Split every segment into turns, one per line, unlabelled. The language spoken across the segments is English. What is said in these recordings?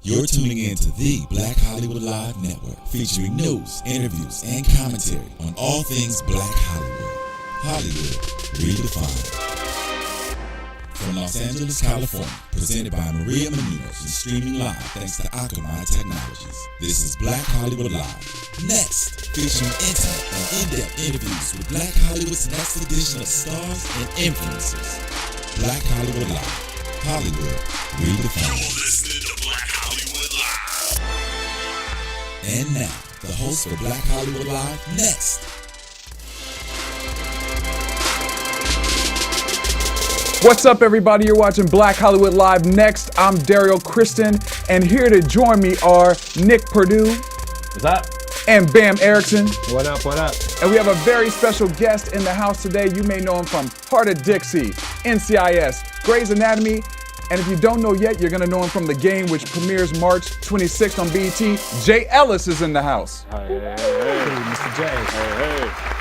You're tuning in to the Black Hollywood Live Network, featuring news, interviews, and commentary on all things Black Hollywood. Hollywood redefined. From Los Angeles, California, presented by Maria Menounos and streaming live thanks to Akamai Technologies. This is Black Hollywood Live. Next, featuring intimate and in-depth interviews with Black Hollywood's next edition of stars and influencers. Black Hollywood Live. Hollywood redefined.
You're listening to Black Hollywood Live.
And now, the host for Black Hollywood Live, Next.
What's up, everybody? You're watching Black Hollywood Live. Next, I'm Daryl Kristen, and here to join me are Nick Perdue.
What's up?
And Bam Erickson.
What up, what up?
And we have a very special guest in the house today. You may know him from Heart of Dixie, NCIS, Grey's Anatomy, and if you don't know yet, you're gonna know him from The Game, which premieres March 26th on BET. Jay Ellis is in the house.
Hey, Mr. J. Hey.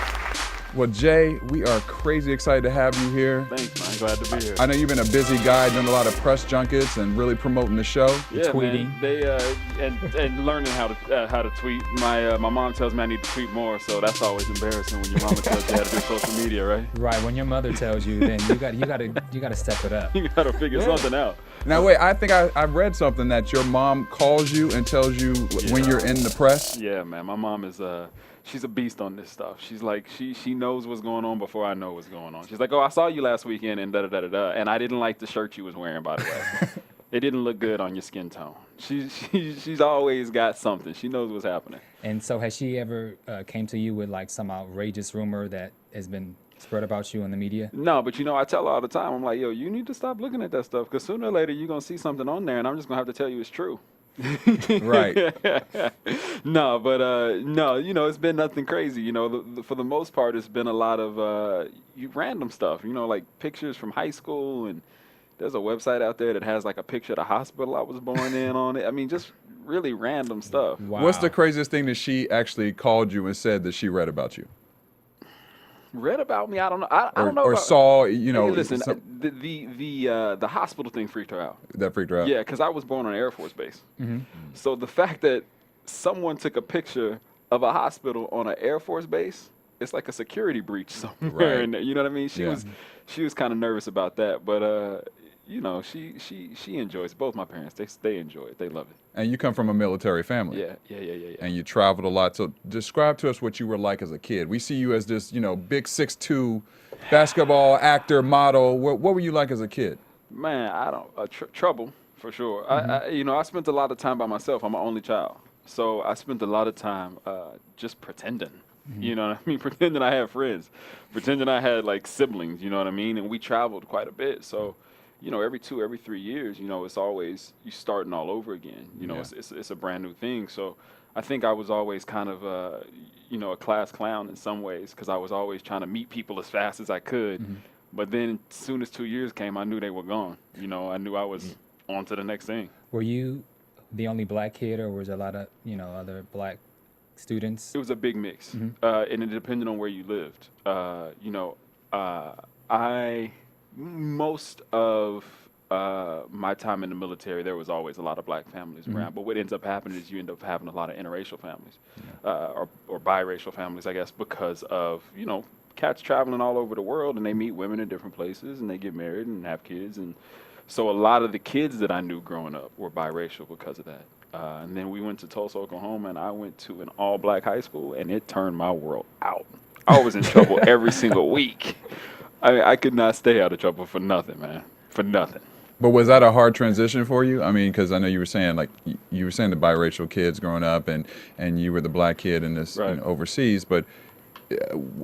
Well, Jay, we are crazy excited to have you here.
Thanks, man. Glad to be here.
I know you've been a busy guy doing a lot of press junkets and really promoting the show.
Yeah,
tweeting.
man. They and learning how to tweet. My mom tells me I need to tweet more, so that's always embarrassing when your mama tells you how to do social media, right?
Right, when your mother tells you, then you gotta step it up.
You gotta figure something out.
Now wait, I think I read something that your mom calls you and tells you when you're in the press.
Yeah, man. My mom is she's a beast on this stuff. She's like she knows what's going on before I know what's going on. She's like, oh, I saw you last weekend and da da da da da, and I didn't like the shirt you was wearing, by the way. It didn't look good on your skin tone. She's always got something. She knows what's happening.
And so has she ever came to you with like some outrageous rumor that has been spread about you in the media?
No, but I tell her all the time, I'm like, yo, you need to stop looking at that stuff, because sooner or later you're going to see something on there and I'm just going to have to tell you it's true.
Right.
No, but no, it's been nothing crazy. For the most part, it's been a lot of random stuff, like pictures from high school, and there's a website out there that has like a picture of the hospital I was born in on it. I mean, just really random stuff.
Wow.
What's the craziest thing that she actually called you and said that she read about you?
Read about me? I don't know. I don't know.
Or
about,
saw,
Hey, listen, the hospital thing freaked her out.
that freaked her out?
Yeah, because I was born on an Air Force base.
Mm-hmm.
So the fact that someone took a picture of a hospital on an Air Force base, it's like a security breach somewhere.
Right.
In there, you know what I mean? She
Yeah.
was kind of nervous about that, but she enjoys. Both my parents, they enjoy it. They love it.
And you come from a military family.
Yeah.
And you traveled a lot. So describe to us what you were like as a kid. We see you as this, big 6'2" basketball actor, model. What were you like as a kid?
Man, I don't trouble for sure. I spent a lot of time by myself. I'm an only child, so I spent a lot of time just pretending. You know what I mean? Pretending I had friends, pretending I had like siblings. You know what I mean? And we traveled quite a bit. So, every 3 years, it's always you starting all over again.
Yeah.
It's a brand new thing. So I think I was always kind of a class clown in some ways, because I was always trying to meet people as fast as I could.
Mm-hmm.
But then as soon as 2 years came, I knew they were gone. I knew I was on to the next thing.
Were you the only black kid, or was there a lot of, other black students?
It was a big mix, and it depended on where you lived. Most of my time in the military, there was always a lot of black families around. But what ends up happening is you end up having a lot of interracial families, or biracial families, I guess, because of, cats traveling all over the world, and they meet women in different places, and they get married and have kids. And so a lot of the kids that I knew growing up were biracial because of that. And then we went to Tulsa, Oklahoma, and I went to an all-black high school, and it turned my world out. I was in trouble every single week. I could not stay out of trouble for nothing, man. For nothing.
But was that a hard transition for you? I mean, because I know you were saying the biracial kids growing up, and you were the black kid in this
Right.
overseas. But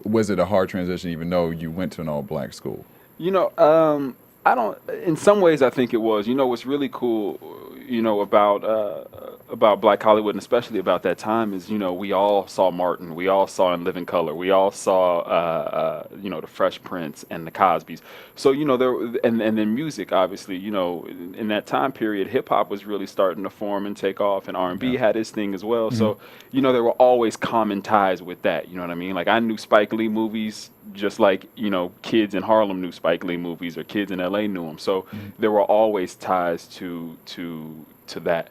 was it a hard transition, even though you went to an all-black school?
I don't. In some ways, I think it was. What's really cool, about Black Hollywood, and especially about that time, is we all saw Martin, we all saw In Living Color, we all saw the Fresh Prince and the Cosbys. So there, and then music, obviously, in that time period, hip hop was really starting to form and take off, and R&B had its thing as well. So there were always common ties with that. You know what I mean? Like, I knew Spike Lee movies just like kids in Harlem knew Spike Lee movies, or kids in LA knew them. So there were always ties to that.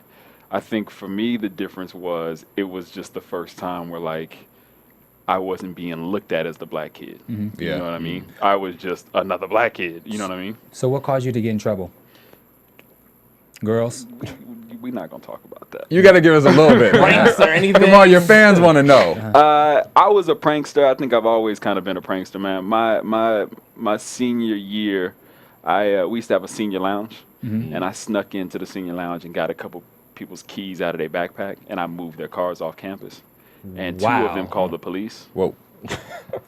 I think for me the difference was it was just the first time where like I wasn't being looked at as the black kid. You
Yeah.
know what I mean? I was just another black kid. You know what I mean?
So what caused you to get in trouble? Girls?
We're not gonna talk about that.
You got to give us a little bit.
Pranks or anything?
Come on, your fans want to know.
I was a prankster. I think I've always kind of been a prankster, man. My senior year, we used to have a senior lounge, and I snuck into the senior lounge and got a couple people's keys out of their backpack, and I moved their cars off campus, and two of them
Wow.
called the police.
Whoa.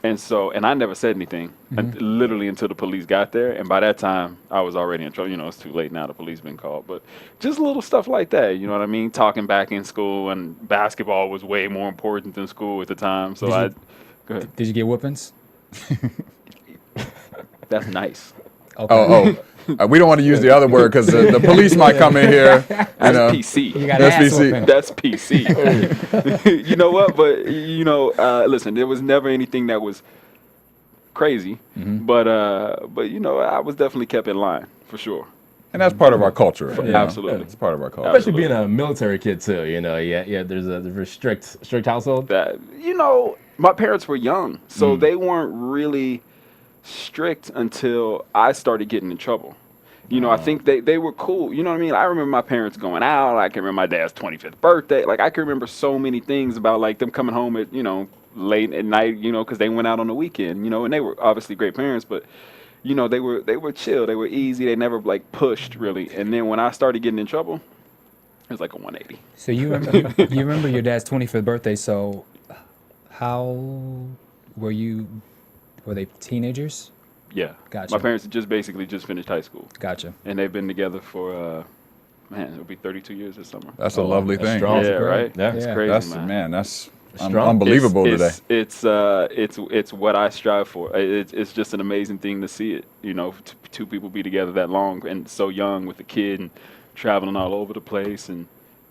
And I never said anything, literally until the police got there. And by that time, I was already in trouble. You know, it's too late now. The police been called. But just little stuff like that. You know what I mean? Talking back in school, and basketball was way more important than school at the time. So go ahead.
Did you get whoopings?
That's nice.
Okay.
We don't want to use the other word because the police might come in here.
That's PC.
You got
That's
ass
PC.
whooping.
That's PC. You know what? But listen, there was never anything that was crazy. But I was definitely kept in line for sure.
And that's part of our culture. you know?
Absolutely.
It's part of our culture.
Especially being a military kid too, yeah. There's a very strict household.
That my parents were young, so they weren't really strict until I started getting in trouble. I think they were cool. You know what I mean? I remember my parents going out. I can remember my dad's 25th birthday. Like I can remember so many things about like them coming home at late at night. Because they went out on the weekend. And they were obviously great parents, but they were chill. They were easy. They never like pushed really. And then when I started getting in trouble, it was like a 180.
So you remember your dad's 25th birthday. So how were you? Were they teenagers?
Yeah.
Gotcha.
My parents just basically just finished high school.
Gotcha.
And they've been together for, it'll be 32 years this summer.
That's a lovely
that's
thing.
strong.
Yeah,
great.
right?
Yeah.
It's
Yeah.
crazy, man.
That's
Strong.
unbelievable today.
It's what I strive for. It's just an amazing thing to see it. Two people be together that long and so young with a kid and traveling all over the place, and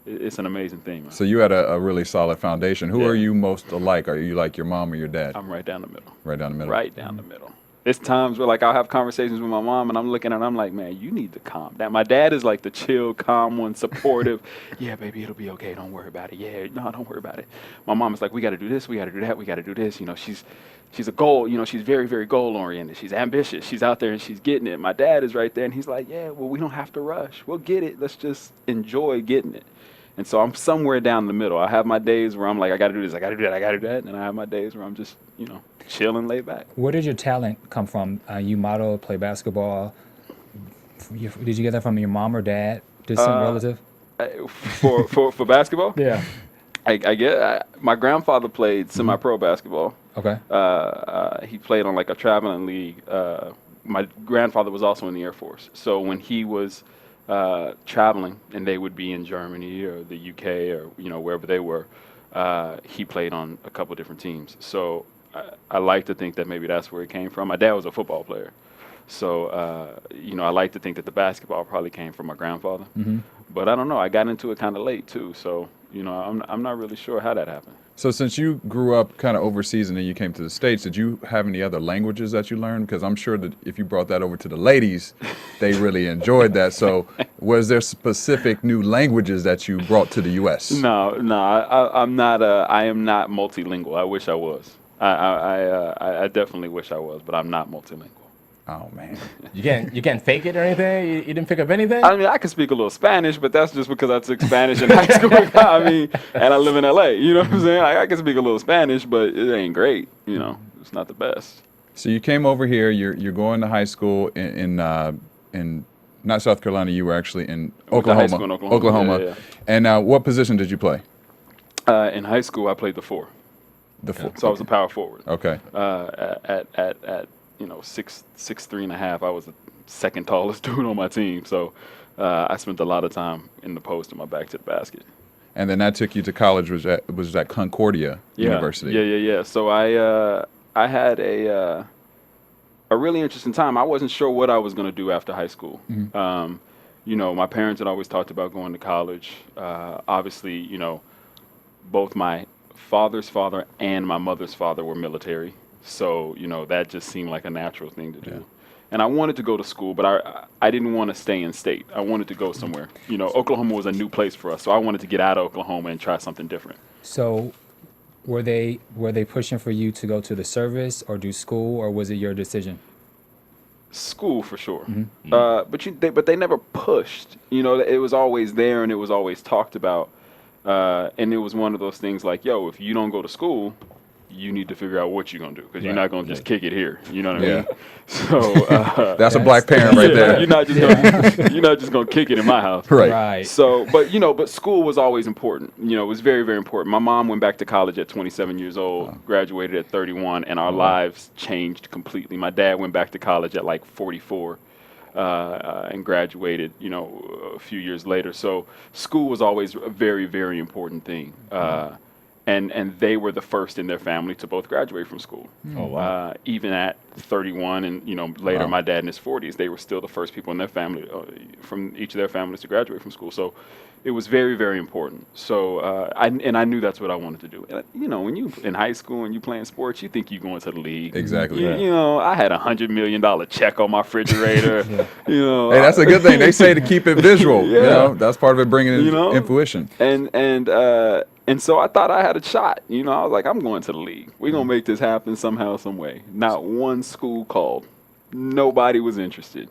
it's an amazing thing, man.
So you had a really solid foundation. Who
Yeah.
are you most alike? Are you like your mom or your dad?
I'm right down the middle.
Right down the middle.
Right down the middle. It's times where like I'll have conversations with my mom and I'm looking at her, I'm like, man, you need to calm down. My dad is like the chill, calm one, supportive. Yeah, baby, it'll be okay. Don't worry about it. Yeah, no, don't worry about it. My mom is like, we got to do this, we got to do that, we got to do this. She's a goal. She's very, very goal oriented. She's ambitious. She's out there and she's getting it. My dad is right there and he's like, yeah, well, we don't have to rush. We'll get it. Let's just enjoy getting it. And so I'm somewhere down the middle. I have my days where I'm like, I got to do this, I got to do that, I got to do that. And I have my days where I'm just, chilling, laid back.
Where did your talent come from? You model, play basketball. Did you get that from your mom or dad? Distant relative?
For basketball?
Yeah.
I get my grandfather played semi-pro basketball.
Okay.
He played on like a traveling league. My grandfather was also in the Air Force. So when he was traveling and they would be in Germany or the UK or wherever they were, he played on a couple different teams. So I like to think that maybe that's where it came from. My dad was a football player. So, I like to think that the basketball probably came from my grandfather. But I don't know. I got into it kind of late, too. So, I'm not really sure how that happened.
So since you grew up kind of overseas and then you came to the States, did you have any other languages that you learned? Because I'm sure that if you brought that over to the ladies, they really enjoyed that. So was there specific new languages that you brought to the U.S.?
No, I'm not. I am not multilingual. I wish I was. I definitely wish I was, but I'm not multilingual.
Oh, man.
You can't fake it or anything. You didn't pick up anything.
I mean, I can speak a little Spanish, but that's just because I took Spanish in high school. And I live in LA. You know what I'm saying? I can speak a little Spanish, but it ain't great. It's not the best.
So you came over here. You're going to high school in not South Carolina. You were actually in
Went to
Oklahoma.
high school in Oklahoma. Yeah.
And what position did you play?
In high school, I played the 4.
The four.
So I was a power forward.
Okay.
At 6'3.5", I was the second tallest dude on my team. So I spent a lot of time in the post and my back to the basket.
And then that took you to college, was at Concordia University.
Yeah. So I had a really interesting time. I wasn't sure what I was going to do after high school. My parents had always talked about going to college. Obviously, both my father's father and my mother's father were military. So, that just seemed like a natural thing to do. and I wanted to go to school, but I didn't want to stay in state. I wanted to go somewhere. You know, Oklahoma was a new place for us, so I wanted to get out of Oklahoma and try something different.
So, were they pushing for you to go to the service or do school, or was it your decision?
School for sure, but they never pushed. You know, it was always there and it was always talked about, and it was one of those things like, yo, if you don't go to school, you need to figure out what you're gonna do because you're not gonna just kick it here. You know what I mean? So
that's a black parent right there.
You're not just gonna kick it in my house.
Right.
So, but school was always important. You know, it was very, very important. My mom went back to college at 27 years old, graduated at 31, and our lives changed completely. My dad went back to college at like 44. And graduated, you know, a few years later. So school was always a very, very important thing. And they were the first in their family to both graduate from school.
Oh, wow.
Even at 31 and, you know, later my dad in his 40s, they were still the first people in their family, from each of their families to graduate from school. So it was very, very important. So I knew that's what I wanted to do. And, you know, when you in high school and you playing sports, you think you're going to the league.
Exactly.
You know, I had $100 million check on my refrigerator. You know,
Hey, that's a good thing. They say to keep it visual. You know, that's part of it, bringing it in fruition.
And so I thought I had a shot. You know, I was like, I'm going to the league. We're going to make this happen somehow, some way. Not one school called. Nobody was interested.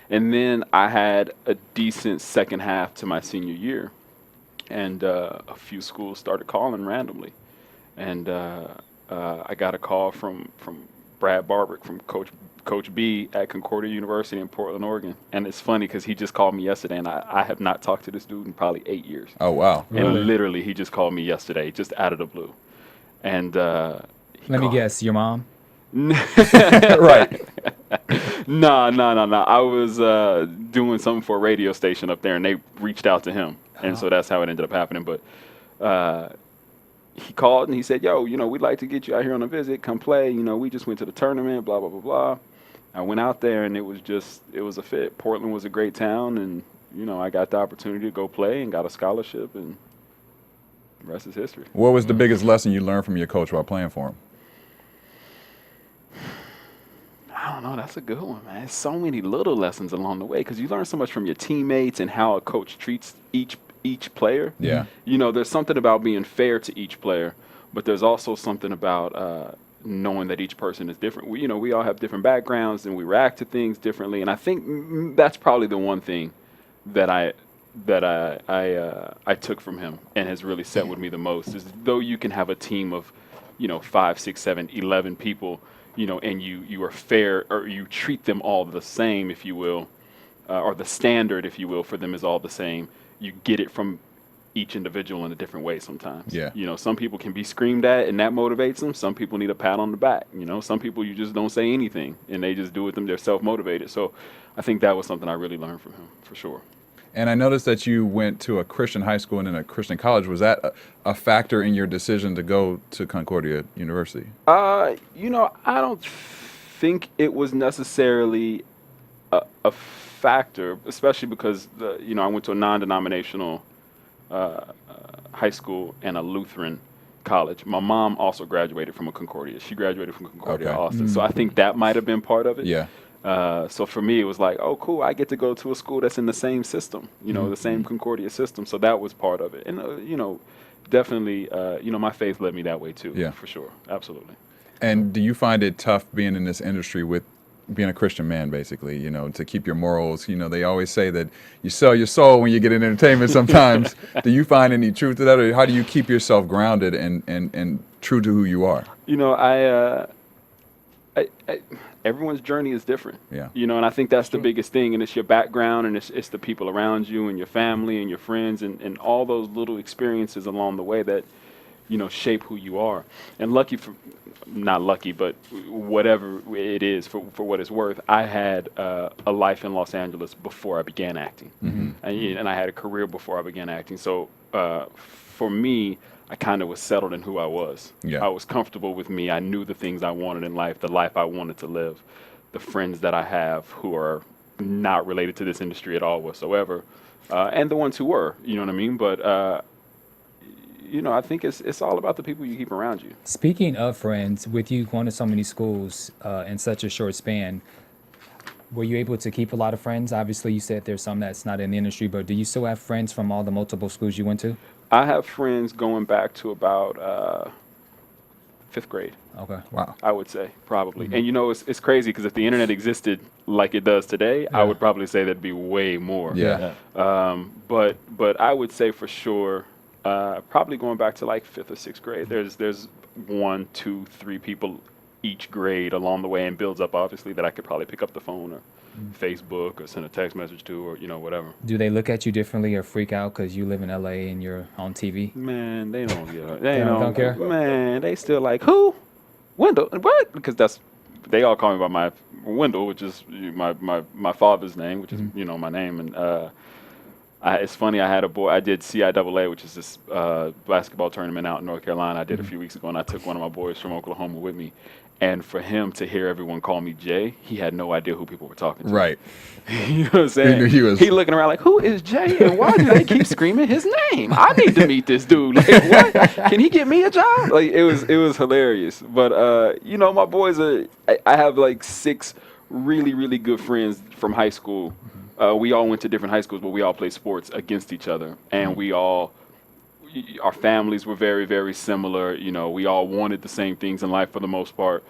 And then I had a decent second half to my senior year. And a few schools started calling randomly. And I got a call from Brad Barbrick, from Coach B at Concordia University in Portland, Oregon. And it's funny because he just called me yesterday, and I have not talked to this dude in probably 8 years.
Oh, wow.
And literally, he just called me yesterday, just out of the blue. And
Let me guess, your mom?
Right.
No. I was doing something for a radio station up there, and they reached out to him. And so that's how it ended up happening. But he called and he said, yo, you know, we'd like to get you out here on a visit. Come play. You know, we just went to the tournament, blah, blah, blah, blah. I went out there, and it was a fit. Portland was a great town, and, you know, I got the opportunity to go play and got a scholarship, and the rest is history.
What was the biggest lesson you learned from your coach while playing for him?
I don't know. That's a good one, man. There's so many little lessons along the way because you learn so much from your teammates and how a coach treats each player.
Yeah.
You know, there's something about being fair to each player, but there's also something about knowing that each person is different. We all have different backgrounds and we react to things differently. And I think that's probably the one thing that I took from him and has really set with me the most is though you can have a team of, 5, 6, 7, 11 people, and you are fair or you treat them all the same, if you will, or the standard, if you will, for them is all the same. You get it from each individual in a different way sometimes.
Yeah.
Some people can be screamed at and that motivates them. Some people need a pat on the back. Some people you just don't say anything and they just do it them. They're self-motivated. So I think that was something I really learned from him for sure.
And I noticed that you went to a Christian high school and then a Christian college. Was that a factor in your decision to go to Concordia University?
I don't think it was necessarily a factor, especially because I went to a non-denominational high school and a Lutheran college. My mom also graduated from a Concordia. She graduated from Concordia Austin. So I think that might have been part of it.
Yeah.
So for me, it was like, oh, cool, I get to go to a school that's in the same system, the same Concordia system. So that was part of it. And, definitely, my faith led me that way too.
Yeah.
For sure. Absolutely.
And do you find it tough being in this industry with being a Christian man, basically, to keep your morals? They always say that you sell your soul when you get in entertainment sometimes. Do you find any truth to that? Or how do you keep yourself grounded and true to who you are?
Everyone's journey is different.
Yeah.
And I think that's the biggest thing. And it's your background and it's the people around you and your family and your friends and all those little experiences along the way that, shape who you are. And not lucky, but whatever it is for what it's worth, I had a life in Los Angeles before I began acting. And I had a career before I began acting. So for me, I kind of was settled in who I was.
Yeah.
I was comfortable with me. I knew the things I wanted in life, the life I wanted to live, the friends that I have who are not related to this industry at all whatsoever, and the ones who were, you know what I mean? But, I think it's all about the people you keep around you.
Speaking of friends, with you going to so many schools in such a short span, Were you able to keep a lot of friends? Obviously, you said there's some that's not in the industry, but do you still have friends from all the multiple schools you went to?
I have friends going back to about 5th grade.
Okay.
Wow.
I would say probably. And you know, it's crazy because if the internet existed like it does today, I would probably say there'd be way more.
Yeah.
But I would say for sure, probably going back to like 5th or 6th grade. There's 1, 2, 3 people each grade along the way, and builds up obviously that I could probably pick up the phone or Facebook or send a text message to, or whatever.
Do they look at you differently or freak out because you live in LA and you're on TV?
Man, they don't get it.
They don't care?
Man, they still like, who? Wendell? What? Because they all call me by my Wendell, which is my father's name, which is my name. And it's funny, I had a boy. I did CIAA, which is this basketball tournament out in North Carolina. I did a few weeks ago, and I took one of my boys from Oklahoma with me. And for him to hear everyone call me Jay, he had no idea who people were talking to.
Right.
You know what I'm saying?
He
looking around like, who is Jay, and why do they keep screaming his name? I need to meet this dude. Like, what? Can he get me a job? Like, it was hilarious. But my boys I have like 6 really, really good friends from high school. We all went to different high schools, but we all played sports against each other, and our families were very, very similar. We all wanted the same things in life for the most part.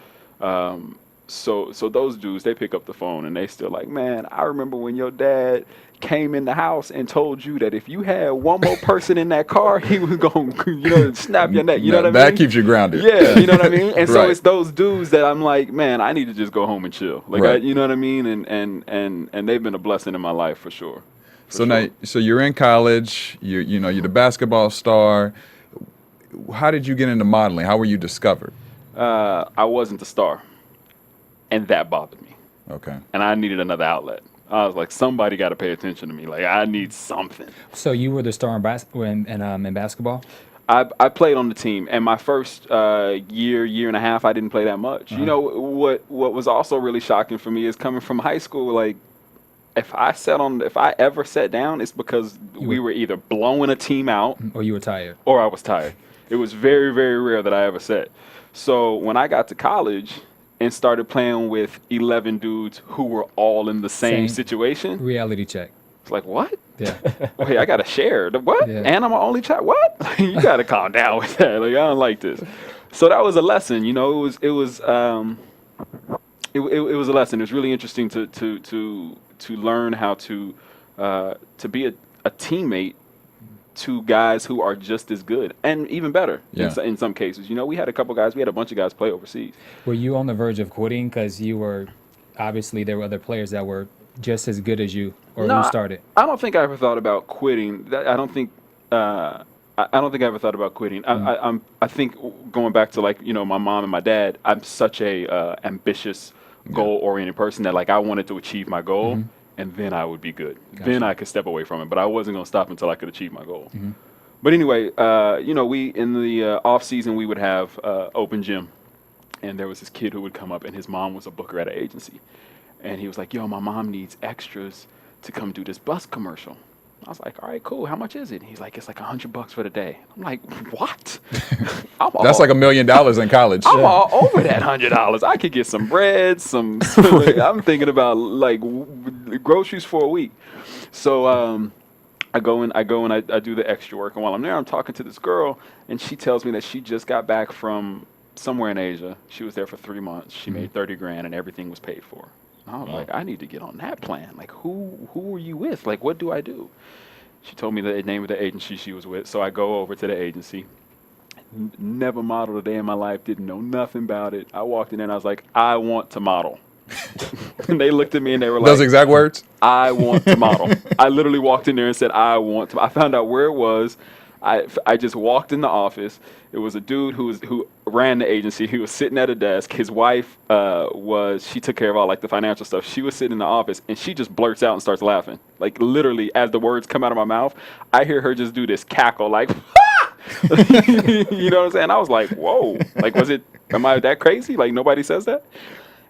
So those dudes, they pick up the phone and they still like, man, I remember when your dad came in the house and told you that if you had one more person in that car, he was going to snap your neck. You know what I mean?
That keeps you grounded.
Yeah, you know what I mean? And so
Right.
it's those dudes that I'm like, man, I need to just go home and chill. Like,
Right.
you know what I mean? And they've been a blessing in my life for sure.
So now, so you're in college. You're the basketball star. How did you get into modeling? How were you discovered?
I wasn't the star, and that bothered me.
Okay.
And I needed another outlet. I was like, somebody got to pay attention to me. Like, I need something.
So you were the star in basketball?
I played on the team, and my first year and a half, I didn't play that much. You know, what was also really shocking for me is coming from high school, like, if I ever sat down, it's because we were either blowing a team out
Or you were tired?
or I was tired. It was very, very rare that I ever sat. So when I got to college and started playing with 11 dudes who were all in the same situation,
Reality check.
it's like, what?
Yeah.
Wait, I got to share. What?
Yeah.
And I'm an only child? What? You got to calm down with that. Like, I don't like this. So that was a lesson. It was a lesson. It was really interesting to learn how to be a teammate to guys who are just as good and even better in some cases. We had a bunch of guys play overseas.
Were you on the verge of quitting because obviously there were other players that were just as good as you, or
No,
who started?
I don't think I ever thought about quitting. I don't think I ever thought about quitting. I think going back to my mom and my dad, I'm such a ambitious, goal-oriented person that like I wanted to achieve my goal. And then I would be good.
Gotcha.
Then I could step away from it. But I wasn't going to stop until I could achieve my goal. But anyway, we in the off season we would have open gym, and there was this kid who would come up, and his mom was a booker at an agency, and he was like, "Yo, my mom needs extras to come do this bus commercial." I was like, "All right, cool. How much is it?" And he's like, "It's like $100 for the day." I'm like, "What?"
That's like $1 million in college.
I'm all over that $100. I could get some bread, I'm thinking about like groceries for a week. So I go and I do the extra work, and while I'm there, I'm talking to this girl, and she tells me that she just got back from somewhere in Asia. She was there for 3 months. She made 30 grand, and everything was paid for. I was like, I need to get on that plan. Like, who are you with? Like, what do I do? She told me the name of the agency she was with, so I go over to the agency. Never modeled a day in my life, didn't know nothing about it. I walked in there and I was like, I want to model. And they looked at me and they were like,
Those exact words?
I want to model. I literally walked in there and said, I want to. I found out where it was. I just walked in the office. It was a dude who ran the agency. He was sitting at a desk. His wife she took care of all like the financial stuff. She was sitting in the office and she just blurts out and starts laughing. Like literally as the words come out of my mouth, I hear her just do this cackle like, you know what I'm saying? I was like, whoa, like am I that crazy? Like nobody says that?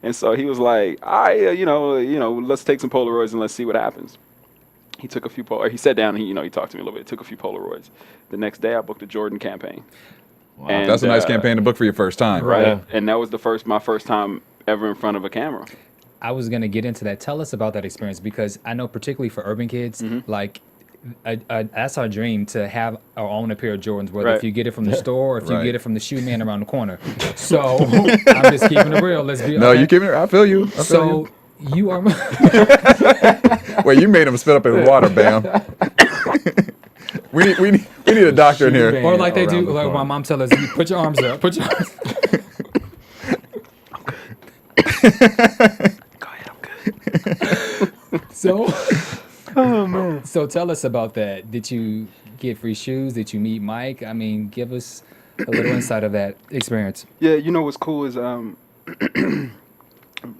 And so he was like, let's take some Polaroids and let's see what happens. He took a few he sat down and he talked to me a little bit, took a few Polaroids. The next day I booked a Jordan campaign.
Wow.
And,
That's a nice campaign to book for your first time.
Right.
Yeah.
And that was my first time ever in front of a camera.
I was gonna get into that. Tell us about that experience because I know particularly for urban kids, like that's our dream to have our own pair of Jordans. Whether if
Right.
you get it from the store or if you
Right.
get it from the shoe man around the corner. So I'm just keeping it real. Let's be
No,
okay?
you keep it. I feel you. I feel
So you are.
you. Wait, you made him spit up his water, Bam. we need a doctor in here.
Or like they
Around
do,
the
like my
corner.
mom tells us, you put your arms up. Put your arms.
Go ahead, I'm good.
So, so tell us about that. Did you get free shoes? Did you meet Mike? I mean, give us a little insight of that experience.
Yeah, you know what's cool is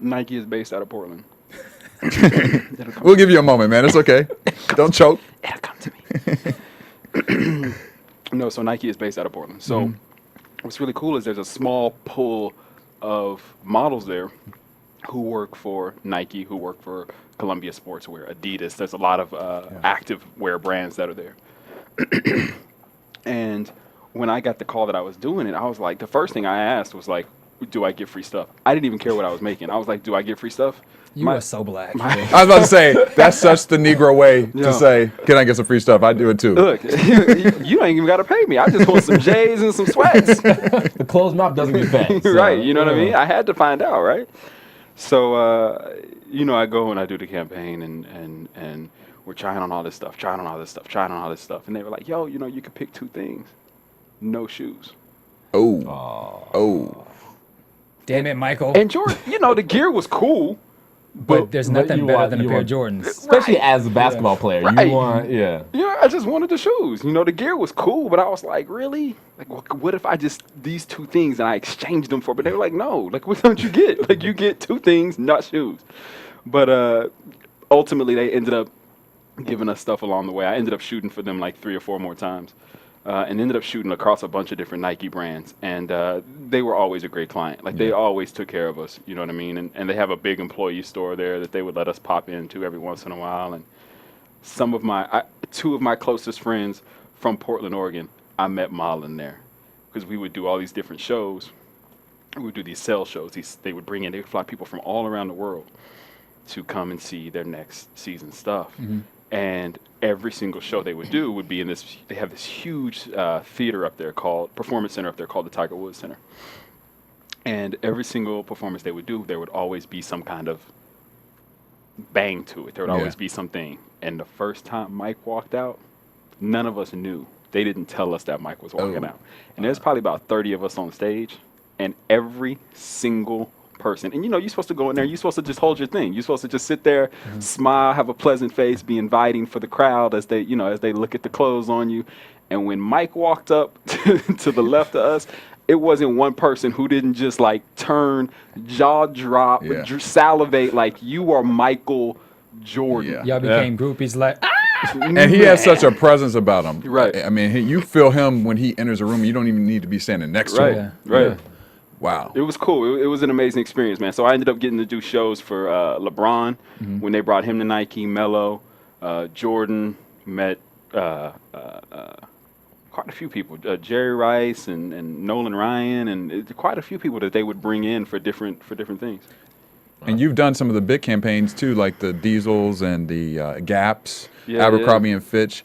Nike is based out of Portland.
We'll give you a moment, man. It's okay. Don't choke.
It'll come to me. No, so Nike is based out of Portland. So what's really cool is there's a small pool of models there who work for Nike, who work for Columbia Sportswear, Adidas. There's a lot of active wear brands that are there. And when I got the call that I was doing it, I was like, the first thing I asked was like, do I get free stuff? I didn't even care what I was making. I was like, do I get free stuff?
You
My-
are so black.
I was about to say, that's such the Negro way
Yeah.
to say, can I get some free stuff? I do it too.
Look, you ain't even got to pay me. I just want some J's and some sweats.
The closed mouth doesn't get fed. so,
Right, you know what I
yeah.
mean? I had to find out, right? So, you know, I go and I do the campaign and we're trying on all this stuff, And they were like, yo, you know, you could pick two things. No shoes.
Oh.
Damn it, Michael.
And Jordan, you know, the gear was cool.
but there's
but
nothing
you
better
want-
than a
you
pair of
want-
Jordans.
Especially
Right.
as a basketball player,
Right.
you want, yeah.
Yeah, I just wanted the shoes. You know, the gear was cool, but I was like, really? Like, what if I just, these two things and I exchanged them for, but they were like, no, like, what don't you get? Like, you get two things, not shoes. But ultimately, they ended up giving us stuff along the way. I ended up shooting for them like 3 or 4 more times. And ended up shooting across a bunch of different Nike brands. And they were always a great client. Like, they always took care of us, you know what I mean? And they have a big employee store there that they would let us pop into every once in a while. And some of two of my closest friends from Portland, Oregon, I met modeling there. Because we would do all these different shows. We would do these sales shows. They would fly people from all around the world to come and see their next season stuff. And every single show they would do would be in this, they have this huge theater up there performance center up there called the Tiger Woods Center. And every single performance they would do, there would always be some kind of bang to it. There would always be something. And the first time Mike walked out, none of us knew. They didn't tell us that Mike was walking out. And there's probably about 30 of us on stage, and every single person. And you know, you're supposed to go in there, you're supposed to just hold your thing. You're supposed to just sit there, smile, have a pleasant face, be inviting for the crowd as they look at the clothes on you. And when Mike walked up to the left of us, it wasn't one person who didn't just like turn, jaw drop, salivate like, you are Michael Jordan.
Yeah.
Y'all became groupies like,
And he has such a presence about him.
Right.
I mean, you feel him when he enters a room. You don't even need to be standing next to
Right,
him.
right.
Wow.
It was cool. It was an amazing experience, man. So I ended up getting to do shows for LeBron when they brought him to Nike, Melo, Jordan, met quite a few people, Jerry Rice and Nolan Ryan, and quite a few people that they would bring in for different things.
And you've done some of the big campaigns too, like the Diesels and the Gaps,
Yeah,
Abercrombie and Fitch.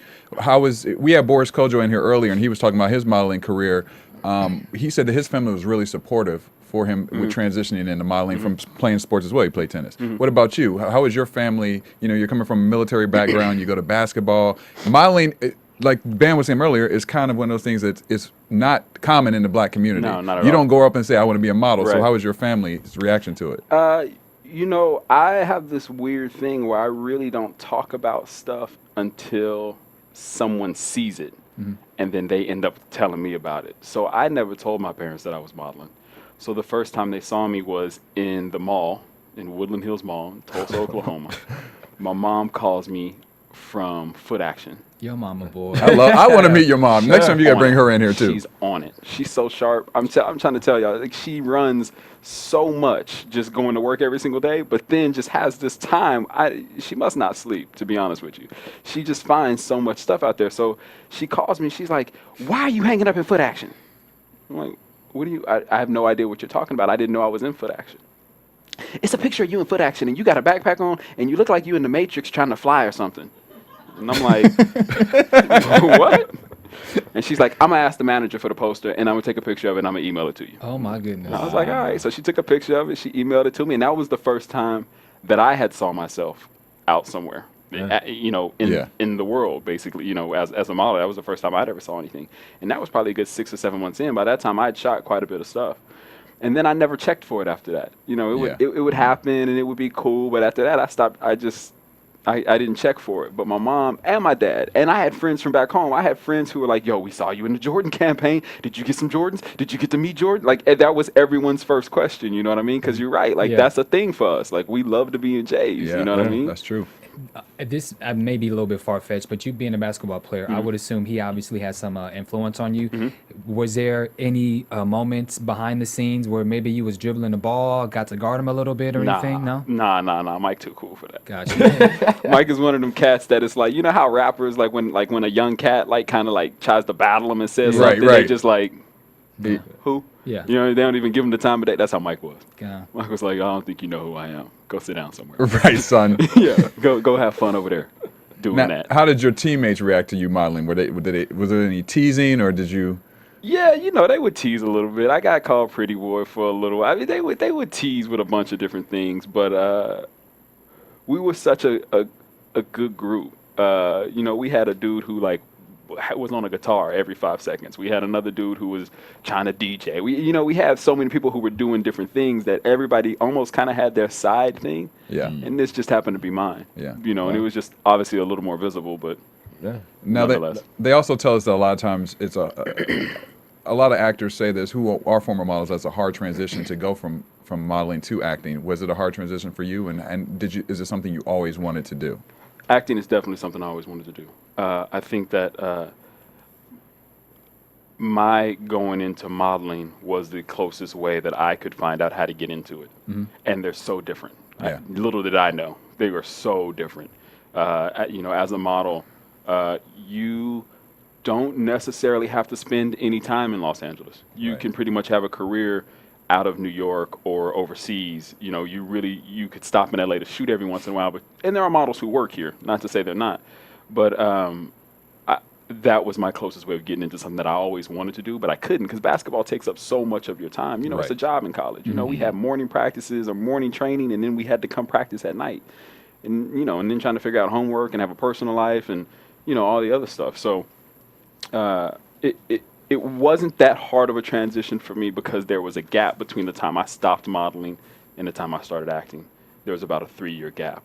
We had Boris Kojo in here earlier, and he was talking about his modeling career. He said that his family was really supportive for him with transitioning into modeling from playing sports as well. He played tennis. What about you? How is your family? You know, you're coming from a military background. You go to basketball. Modeling, like Ben was saying earlier, is kind of one of those things that is not common in the black community.
No, not at
You
all.
don't go up and say, I want to be a model. So
Right.
how is your family's reaction to it?
You know, I have this weird thing where I really don't talk about stuff until someone sees it, and then they end up telling me about it. So I never told my parents that I was modeling. So the first time they saw me was in the mall, in Woodland Hills Mall, in Tulsa, Oklahoma. My mom calls me from Foot Action.
yo mama boy.
I want to meet your mom. Next time you got to
On
bring
it.
her in here too.
She's on it. She's so sharp. I'm trying to tell y'all, like, she runs so much just going to work every single day, but then just has this time. She must not sleep, to be honest with you. She just finds so much stuff out there. So she calls me. She's like, why are you hanging up in Foot Action? I'm like, what do you, I have no idea what you're talking about. I didn't know I was in Foot Action. it's a picture of you in foot action, and you got a backpack on, and you look like you in the Matrix trying to fly or something. And I'm like, what? And she's like, I'm going to ask the manager for the poster, and I'm going to take a picture of it, and I'm going to email it to you.
Oh my goodness.
And I was like, all right. So she took a picture of it. She emailed it to me. And that was the first time that I had saw myself out somewhere, in the world, basically, as a model. That was the first time I'd ever saw anything. And that was probably a good 6 or 7 months in. By that time, I had shot quite a bit of stuff. And then I never checked for it after that. It would happen, and it would be cool. But after that, I stopped. I didn't check for it. But my mom and my dad, and I had friends from back home. I had friends who were like, yo, we saw you in the Jordan campaign. Did you get some Jordans? Did you get to meet Jordan? Like, that was everyone's first question, you know what I mean? Because you're right. Like, that's a thing for us. Like, we love to be in J's, you know what I mean?
That's true.
This may be a little bit far-fetched, but you being a basketball player, I would assume he obviously has some influence on you. Was there any moments behind the scenes where maybe you was dribbling the ball, got to guard him a little bit or anything? No?
Nah. Mike too cool for that.
Gotcha.
Mike is one of them cats that is like, you know how rappers, like when a young cat kind of tries to battle him and says something, they just like, who?
Yeah.
They don't even give him the time of day. That's how Mike was.
Yeah.
Mike was like, I don't think you know who I am. Go sit down somewhere.
Right, son.
Yeah. Go have fun over there doing
Now,
that.
how did your teammates react to you modeling? Was there any teasing, or did you?
Yeah, they would tease a little bit. I got called pretty boy for a little while. I mean, they would tease with a bunch of different things, but we were such a good group. We had a dude who was on a guitar every 5 seconds. We had another dude who was trying to DJ. We had so many people who were doing different things that everybody almost kind of had their side thing.
Yeah.
And this just happened to be mine.
Yeah.
And it was just obviously a little more visible, but
Now
nonetheless.
they also tell us that a lot of times it's a lot of actors say this who are former models. That's a hard transition to go from modeling to acting. Was it a hard transition for you? And is it something you always wanted to do?
Acting is definitely something I always wanted to do. I think that my going into modeling was the closest way that I could find out how to get into it. And they're so different.
Yeah.
Little did I know. They were so different. As a model, you don't necessarily have to spend any time in Los Angeles. You can pretty much have a career out of New York or overseas. You could stop in LA to shoot every once in a while, and there are models who work here, not to say they're not, but that was my closest way of getting into something that I always wanted to do, but I couldn't because basketball takes up so much of your time. It's a job in college. We had morning practices or morning training, and then we had to come practice at night, and and then trying to figure out homework and have a personal life and all the other stuff. So it wasn't that hard of a transition for me because there was a gap between the time I stopped modeling and the time I started acting. There was about a 3-year gap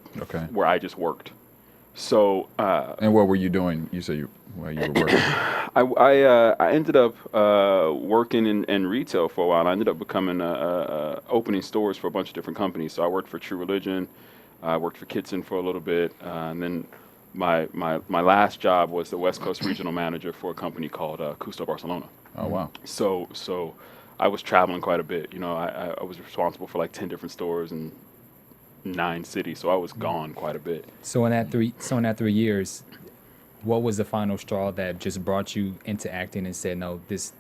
where I just worked. So
and what were you doing? You said you were working.
I ended up working in retail for a while. I ended up becoming opening stores for a bunch of different companies. So I worked for True Religion. I worked for Kitson for a little bit, and then my last job was the West Coast regional manager for a company called Custo Barcelona.
Oh wow!
So I was traveling quite a bit. I was responsible for 10 different stores in 9 cities. So I was gone quite a bit.
So in that 3 years, what was the final straw that just brought you into acting and said, no, these